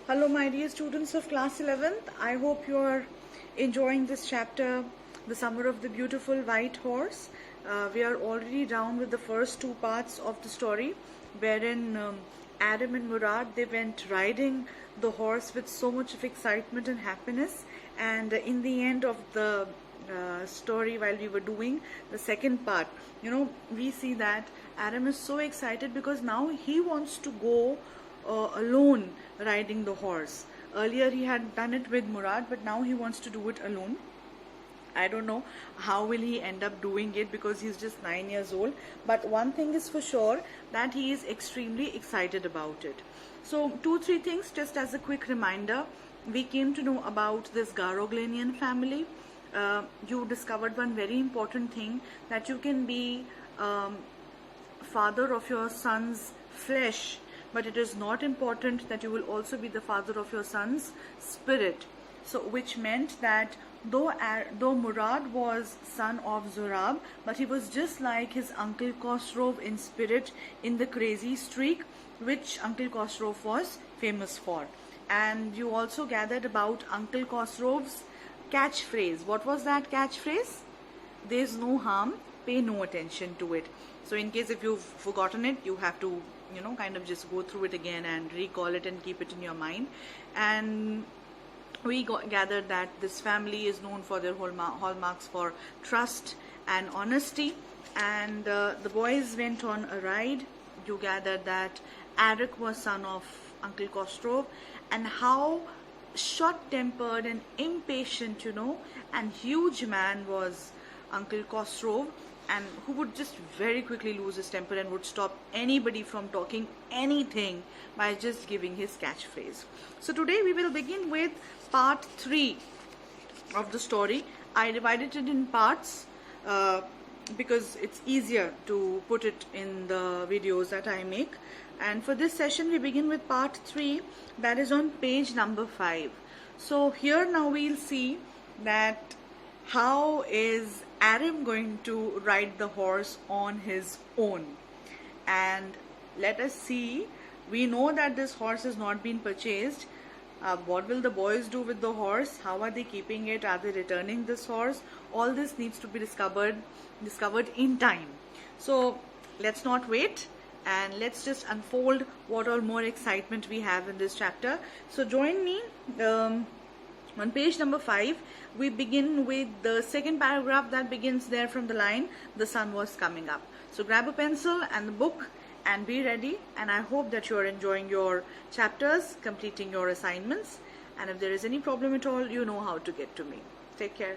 Hello my dear students of class 11th. I hope you are enjoying this chapter, The Summer of the Beautiful White Horse. We are already down with the first two parts of the story, wherein Adam and Murad, they went riding the horse with so much of excitement and happiness, and in the end of the story, while we were doing the second part, we see that Adam is so excited because now he wants to go alone riding the horse. Earlier he had done it with Murad, but now he wants to do it alone. I don't know how will he end up doing it because he's just 9 years old, but one thing is for sure, that he is extremely excited about it. So 2-3 things just as a quick reminder. We came to know about this Garoglanian family. You discovered one very important thing, that you can be father of your son's flesh, but it is not important that you will also be the father of your son's spirit. So which meant that though Murad was son of Zurab, but he was just like his uncle Khosrow in spirit, in the crazy streak which Uncle Khosrow was famous for. And you also gathered about Uncle Khosrow's catchphrase. What was that catchphrase? There's no harm, pay no attention to it. So in case if you've forgotten it, you have to kind of just go through it again and recall it and keep it in your mind. And we gathered that this family is known for their hallmarks for trust and honesty. And the boys went on a ride. You gathered that Arik was son of Uncle Khosrow, and how short-tempered and impatient, and huge man was Uncle Khosrow, and who would just very quickly lose his temper and would stop anybody from talking anything by just giving his catchphrase. So today we will begin with part 3 of the story. I divided it in parts because it's easier to put it in the videos that I make. And for this session we begin with part 3, that is on page number 5. So here now we'll see that how is Adam going to ride the horse on his own. And let us see, we know that this horse has not been purchased. What will the boys do with the horse? How are they keeping it? Are they returning this horse? All this needs to be discovered in time. So let's not wait, and let's just unfold what all more excitement we have in this chapter. So join me on page number 5. We begin with the second paragraph that begins there from the line, the sun was coming up. So grab a pencil and the book and be ready, and I hope that you are enjoying your chapters, completing your assignments, and if there is any problem at all, you know how to get to me. Take care.